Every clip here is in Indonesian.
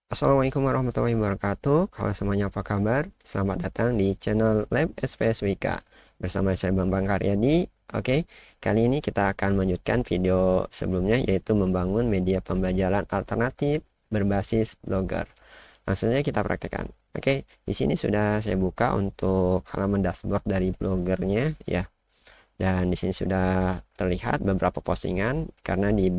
Assalamualaikum warahmatullahi wabarakatuh. Halo semuanya, apa kabar? Selamat datang di channel Lab SPS WK. Bersama saya Bambang Karyadi. Oke, kali ini kita akan melanjutkan video sebelumnya, yaitu membangun media pembelajaran alternatif berbasis Blogger. Langsung saja kita praktekkan. Oke, di sini sudah saya buka untuk halaman dashboard dari Bloggernya ya. Dan di sini sudah terlihat beberapa postingan, karena di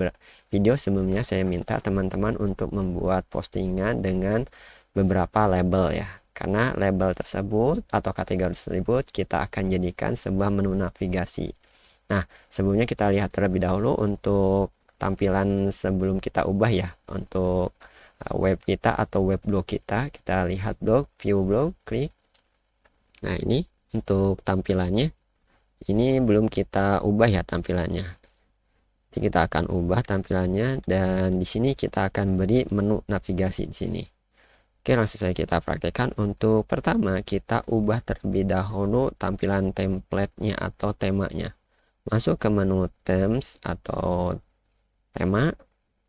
video sebelumnya saya minta teman-teman untuk membuat postingan dengan beberapa label ya. Karena label tersebut atau kategori tersebut kita akan jadikan sebuah menu navigasi. Nah, sebelumnya kita lihat terlebih dahulu untuk tampilan sebelum kita ubah ya. Untuk web kita atau web blog kita, kita lihat blog, view blog, klik. Nah, ini untuk tampilannya. Ini belum kita ubah ya tampilannya. Jadi kita akan ubah tampilannya, dan di sini kita akan beri menu navigasi di sini. Oke, langsung saja kita praktekkan. Untuk pertama, kita ubah terlebih dahulu tampilan template-nya atau temanya. Masuk ke menu themes atau tema,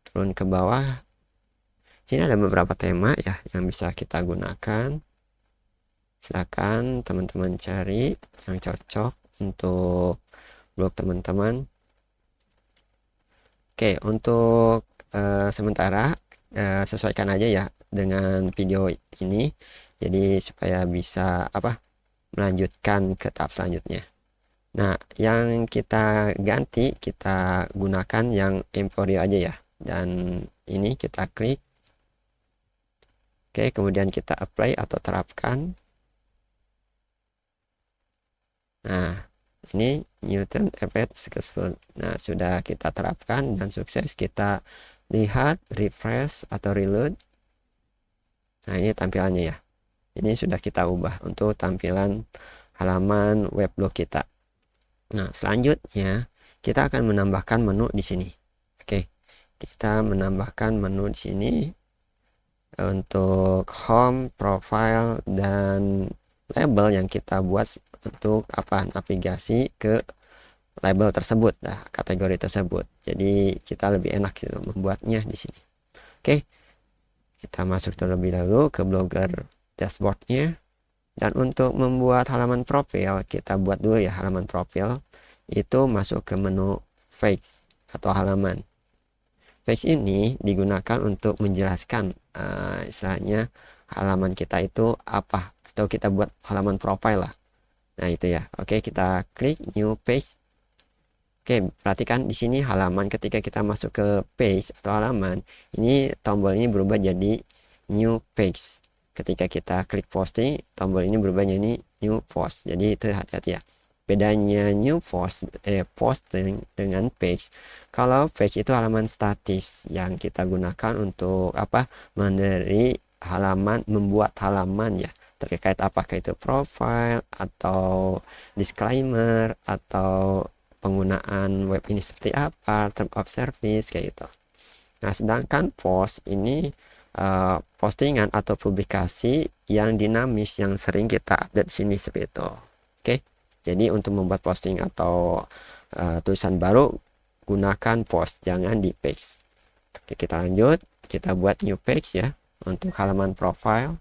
turun ke bawah. Sini ada beberapa tema ya yang bisa kita gunakan. Silakan teman-teman cari yang cocok untuk blog teman-teman. Oke, untuk sementara sesuaikan aja ya dengan video ini, jadi supaya bisa melanjutkan ke tahap selanjutnya. Nah, yang kita ganti, kita gunakan yang Emporio aja ya, dan ini kita klik. Oke, kemudian kita apply atau terapkan. Nah, ini Newton Effect successful. Nah, sudah kita terapkan dan sukses. Kita lihat refresh atau reload. Nah, ini tampilannya ya. Ini sudah kita ubah untuk tampilan halaman web blog kita. Nah, selanjutnya kita akan menambahkan menu di sini. Oke, kita menambahkan menu di sini untuk home, profile, dan label yang kita buat untuk navigasi ke label tersebut, kategori tersebut. Jadi kita lebih enak gitu membuatnya di sini. Oke, kita masuk terlebih dahulu ke Blogger dashboardnya, dan untuk membuat halaman profil kita buat dulu ya. Halaman profil itu masuk ke menu page atau halaman. Page ini digunakan untuk menjelaskan istilahnya halaman kita itu apa, atau kita buat halaman profile lah. Nah, itu ya. Oke, kita klik new page. Oke, perhatikan di sini halaman, ketika kita masuk ke page atau halaman, ini tombol ini berubah jadi new page. Ketika kita klik posting, tombol ini berubah jadi new post. Jadi itu hati-hati ya. Bedanya new post posting dengan page. Kalau page itu halaman statis yang kita gunakan untuk memberi halaman, membuat halaman ya, terkait apakah itu profile atau disclaimer atau penggunaan web ini seperti apa, term of service kayak gitu. Nah, sedangkan post ini postingan atau publikasi yang dinamis yang sering kita update sini seperti itu. Oke, jadi untuk membuat posting atau tulisan baru, gunakan post, jangan di page. Oke, kita lanjut, kita buat new page ya untuk halaman profile.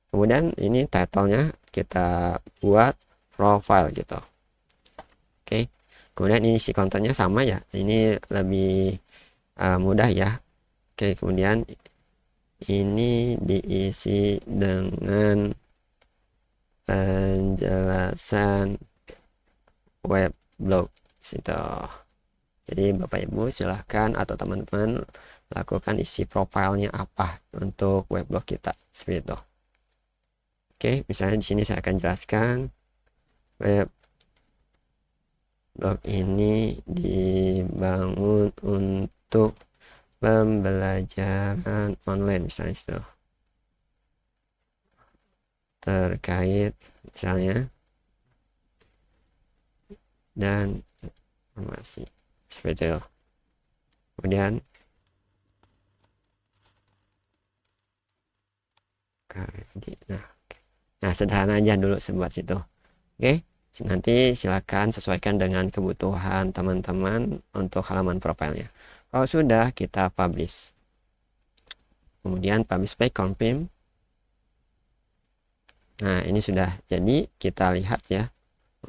Kemudian ini title-nya kita buat profile gitu. Oke, kemudian ini isi kontennya sama ya, ini lebih mudah ya. Oke, kemudian ini diisi dengan penjelasan web blog situ. Jadi Bapak Ibu silahkan atau teman-teman lakukan isi profilnya apa untuk web blog kita seperti itu. Oke, misalnya di sini saya akan jelaskan web blog ini dibangun untuk pembelajaran online, misalnya itu terkait misalnya dan informasi seperti itu. Kemudian nah sederhana aja dulu sebuat situ. Oke, nanti silakan sesuaikan dengan kebutuhan teman-teman untuk halaman profilnya. Kalau sudah, kita publish. kemudian publish page confirm. Nah, ini sudah jadi. Kita lihat ya,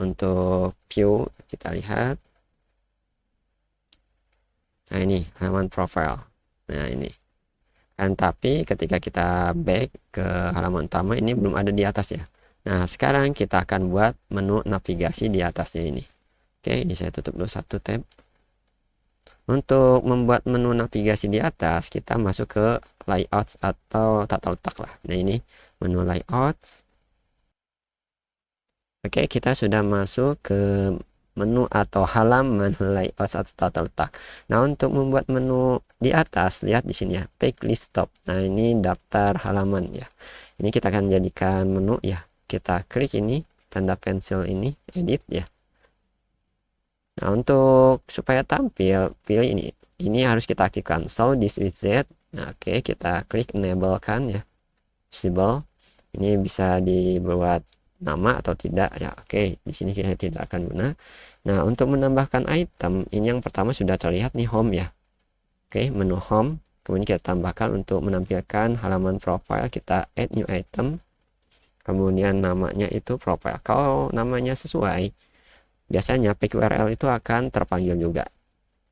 untuk view kita lihat. Nah, ini halaman profile. Nah, ini kan, tapi ketika kita back ke halaman utama ini belum ada di atas ya. Nah, sekarang kita akan buat menu navigasi di atasnya ini. Oke, ini saya tutup dulu satu tab. Untuk membuat menu navigasi di atas, kita masuk ke layouts atau tata letak lah. Nah, ini menu layouts. Oke, kita sudah masuk ke menu atau halaman layouts atau tata letak. Nah, untuk membuat menu di atas, lihat di sini ya, page list top. Nah, ini daftar halaman ya. Ini kita akan jadikan menu ya. Kita klik ini, tanda pensil ini, edit ya. Nah, untuk supaya tampil, pilih ini. Ini harus kita aktifkan show this widget. Nah, oke, kita klik enable kan ya. Visible. Ini bisa dibuat nama atau tidak ya. Oke, di sini kita tidak akan guna. Nah, untuk menambahkan item, ini yang pertama sudah terlihat nih, home ya. Oke, menu home. Kemudian kita tambahkan untuk menampilkan halaman profile, kita add new item. Kemudian namanya itu profile. Kalau namanya sesuai, biasanya page URL itu akan terpanggil juga.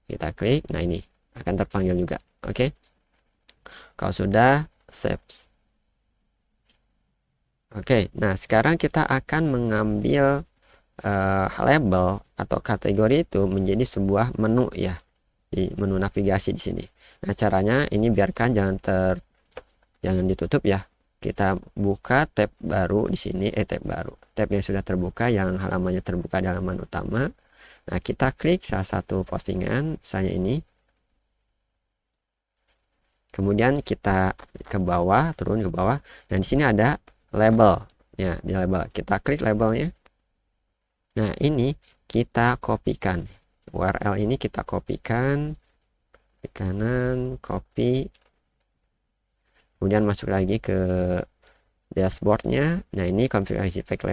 Kita klik, nah ini akan terpanggil juga. Oke. Kalau sudah, save. Oke, nah sekarang kita akan mengambil label atau kategori itu menjadi sebuah menu ya, di menu navigasi di sini. Nah, caranya ini biarkan jangan ditutup ya. Kita buka tab baru di sini, tab yang sudah terbuka, yang halamannya terbuka di halaman utama. Nah, kita klik salah satu postingan, misalnya ini. Kemudian kita ke bawah, turun ke bawah. Dan di sini ada label. Ya, di label. Kita klik labelnya. Nah, ini kita kopikan. URL ini kita kopikan. Di kanan, copy. Kemudian masuk lagi ke dashboardnya. Nah, ini konfigurasi page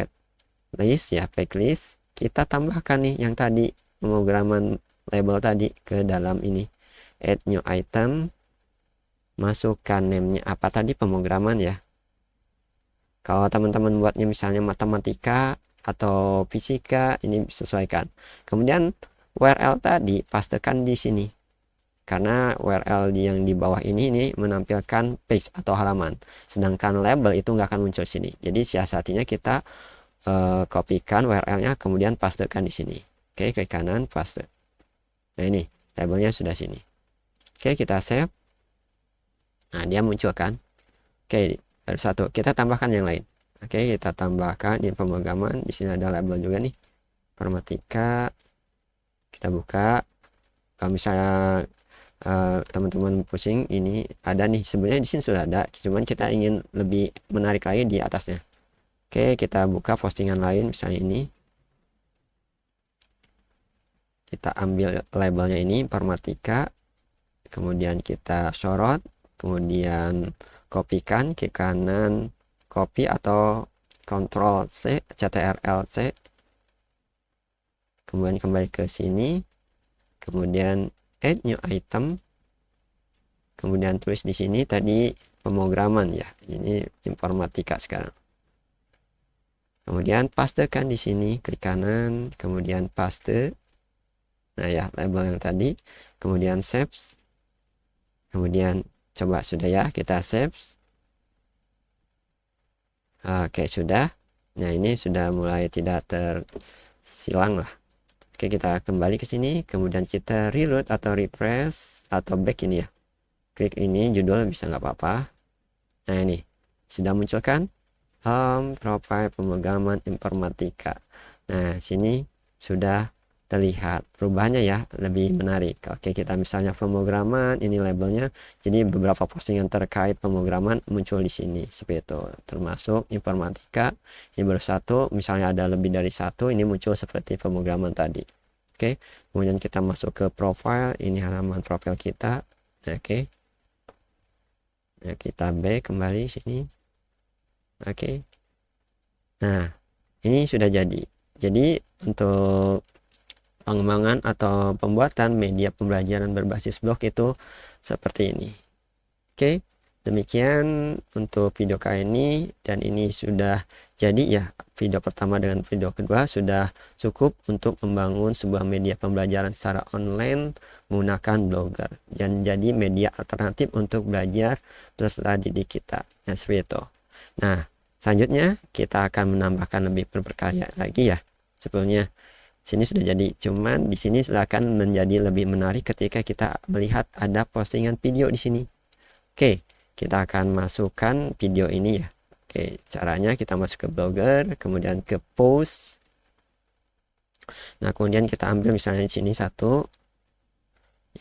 list ya, page list. Kita tambahkan nih yang tadi, pemrograman label tadi ke dalam ini. Add new item. Masukkan name-nya apa tadi, pemrograman ya. Kalau teman-teman buatnya misalnya matematika atau fisika, ini disesuaikan. Kemudian URL tadi pastekan di sini. Karena URL yang di bawah ini menampilkan page atau halaman. Sedangkan label itu nggak akan muncul sini. Jadi siasatinya kita kopikan URL-nya, kemudian pastekan di sini. Oke, klik kanan, paste. Nah, ini labelnya sudah sini. Oke, kita save. Nah, dia muncul kan. Oke, baru satu. Kita tambahkan yang lain. Oke, kita tambahkan ini pemrograman. Di sini ada label juga nih, informatika. Kita buka. Kalau misalnya teman-teman pusing, ini ada nih, sebenarnya di sini sudah ada, cuman kita ingin lebih menarik lagi di atasnya. Oke, kita buka postingan lain, misalnya ini. Kita ambil labelnya ini, informatika. Kemudian kita sorot, kemudian kopikan ke kanan, copy atau Ctrl C, Ctrl C. Kemudian kembali ke sini. Kemudian add new item. Kemudian tulis di sini tadi pemrograman ya. Ini informatika sekarang. Kemudian pastekan di sini, klik kanan, kemudian paste. Nah ya, label yang tadi. Kemudian save. Kemudian coba sudah ya, kita save. Oke, sudah. Nah, ini sudah mulai tidak tersilang lah. Oke, kita kembali ke sini, kemudian kita reload atau refresh atau back ini ya. Klik ini, judul bisa nggak apa-apa. Nah, ini sudah muncul kan? Home, profile, pemrograman, informatika. Nah, sini sudah terlihat perubahannya ya, lebih menarik. Oke, kita misalnya pemrograman, ini labelnya. Jadi beberapa postingan terkait pemrograman muncul di sini seperti itu. Termasuk informatika, ini baru satu, misalnya ada lebih dari satu, ini muncul seperti pemrograman tadi. Oke, kemudian kita masuk ke profile, ini halaman profil kita. Oke. Nah, kita back kembali sini. Oke. Nah, ini sudah jadi. Jadi untuk pengembangan atau pembuatan media pembelajaran berbasis blog itu seperti ini. Oke. Demikian untuk video kali ini, dan ini sudah jadi ya, video pertama dengan video kedua sudah cukup untuk membangun sebuah media pembelajaran secara online menggunakan Blogger dan jadi media alternatif untuk belajar peserta didik kita. Nah, seperti itu. Nah, selanjutnya kita akan menambahkan lebih berkaya lagi ya. Sebelumnya sini sudah jadi, cuman di sini akan menjadi lebih menarik ketika kita melihat ada postingan video di sini. Oke, kita akan masukkan video ini ya. Oke, caranya kita masuk ke Blogger, kemudian ke post. Nah, kemudian kita ambil misalnya di sini satu.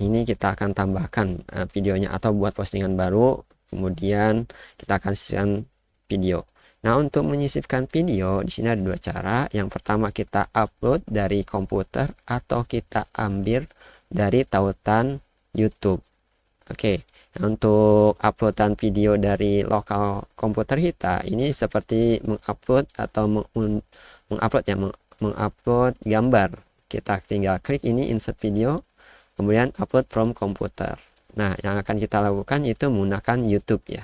Ini kita akan tambahkan videonya atau buat postingan baru. Kemudian kita akan sisipkan video. Nah, untuk menyisipkan video di sini ada dua cara. Yang pertama kita upload dari komputer atau kita ambil dari tautan YouTube. Oke. Nah, untuk uploadan video dari lokal komputer kita ini seperti mengupload atau mengupload ya, mengupload gambar. Kita tinggal klik ini insert video, kemudian upload from komputer. Nah, yang akan kita lakukan itu menggunakan YouTube ya.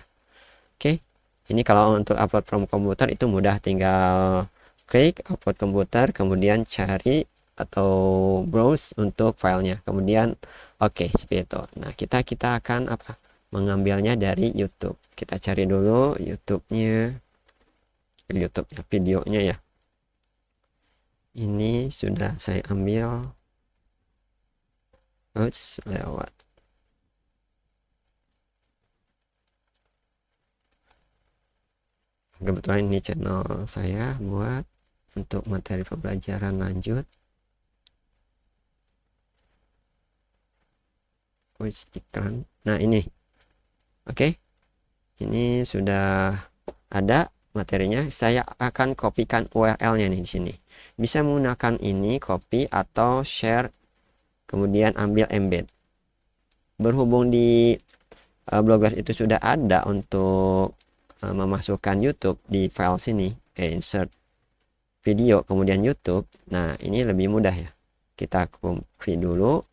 Oke. Ini kalau untuk upload from komputer itu mudah, tinggal klik upload komputer, kemudian cari atau browse untuk filenya, kemudian oke, seperti itu. Nah, kita akan mengambilnya dari YouTube. Kita cari dulu YouTube-nya videonya ya. Ini sudah saya ambil. Oops, lewat. Kebetulan ini channel saya buat untuk materi pembelajaran lanjut. Iklan. Nah, ini oke, ini sudah ada materinya. Saya akan kopikan URL-nya nih di sini. Bisa menggunakan ini copy atau share, kemudian ambil embed. Berhubung di Blogger itu sudah ada untuk memasukkan YouTube di file sini, insert video kemudian YouTube. Nah, ini lebih mudah ya. Kita copy dulu.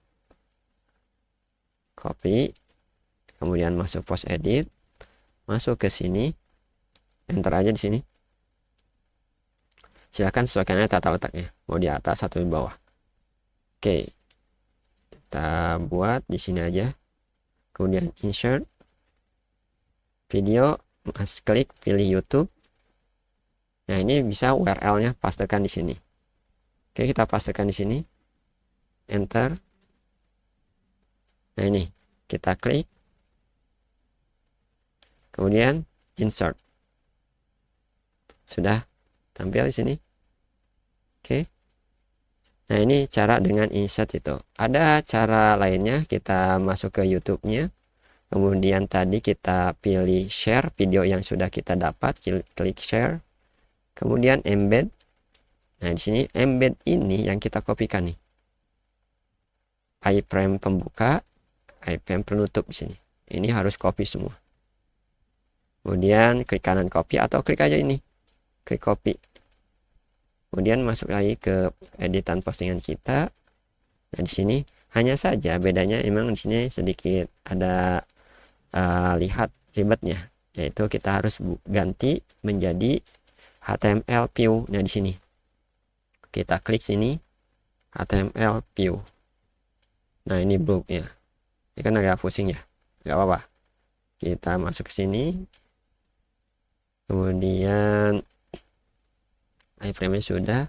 Copy, kemudian masuk post edit, masuk ke sini, enter aja di sini. Silahkan sesuaikan tata letaknya, mau di atas atau di bawah. Oke, kita buat di sini aja. Kemudian insert video, klik pilih YouTube. Nah, ini bisa URL-nya pastekan di sini. Oke, kita pastekan di sini, enter. Nah, ini kita klik, kemudian insert. Sudah tampil di sini. Oke. Nah, ini cara dengan insert itu. Ada cara lainnya, kita masuk ke YouTube-nya. Kemudian tadi kita pilih share video yang sudah kita dapat, klik share. Kemudian embed. Nah, di sini embed ini yang kita kopikan nih. iframe pembuka, iframe penutup di sini. Ini harus copy semua. Kemudian klik kanan copy atau klik aja ini. Klik copy. Kemudian masuk lagi ke editan postingan kita. Nah, di sini hanya saja bedanya emang di sini sedikit ada lihat ribetnya, yaitu kita harus ganti menjadi HTML view. Nah, di sini kita klik sini HTML view. Nah, ini blognya. Ini kan agak pusing ya, nggak apa-apa. Kita masuk ke sini, kemudian iframe-nya sudah.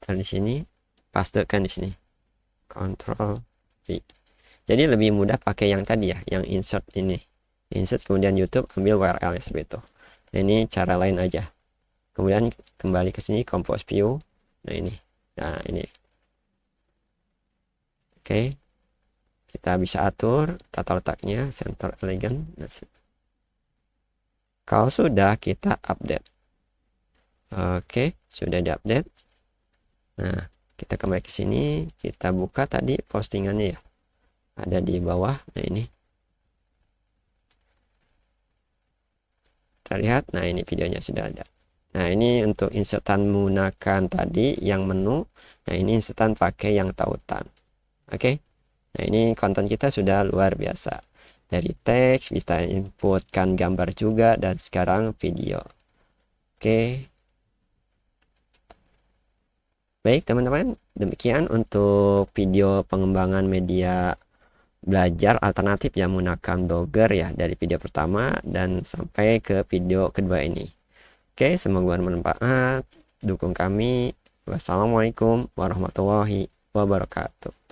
Di sini pastekan di sini, Ctrl V. Jadi lebih mudah pakai yang tadi ya, yang insert ini. Insert kemudian YouTube, ambil URL-nya seperti itu. Nah, ini cara lain aja. Kemudian kembali ke sini compose view. Nah, ini. Nah, ini. Oke, kita bisa atur tata letaknya, center elegant. Kalau sudah, kita update. Oke, sudah diupdate. Nah, kita kembali ke sini, kita buka tadi postingannya ya, ada di bawah. Nah, ini kita lihat. Nah, ini videonya sudah ada. Nah, ini untuk insertan menggunakan tadi yang menu. Nah, ini insertan pakai yang tautan. Oke. Nah, ini konten kita sudah luar biasa. Dari teks bisa inputkan gambar juga, dan sekarang video. Oke. Baik teman-teman, demikian untuk video pengembangan media belajar alternatif yang menggunakan Blogger ya, dari video pertama dan sampai ke video kedua ini. Oke, semoga bermanfaat. Dukung kami. Wassalamualaikum warahmatullahi wabarakatuh.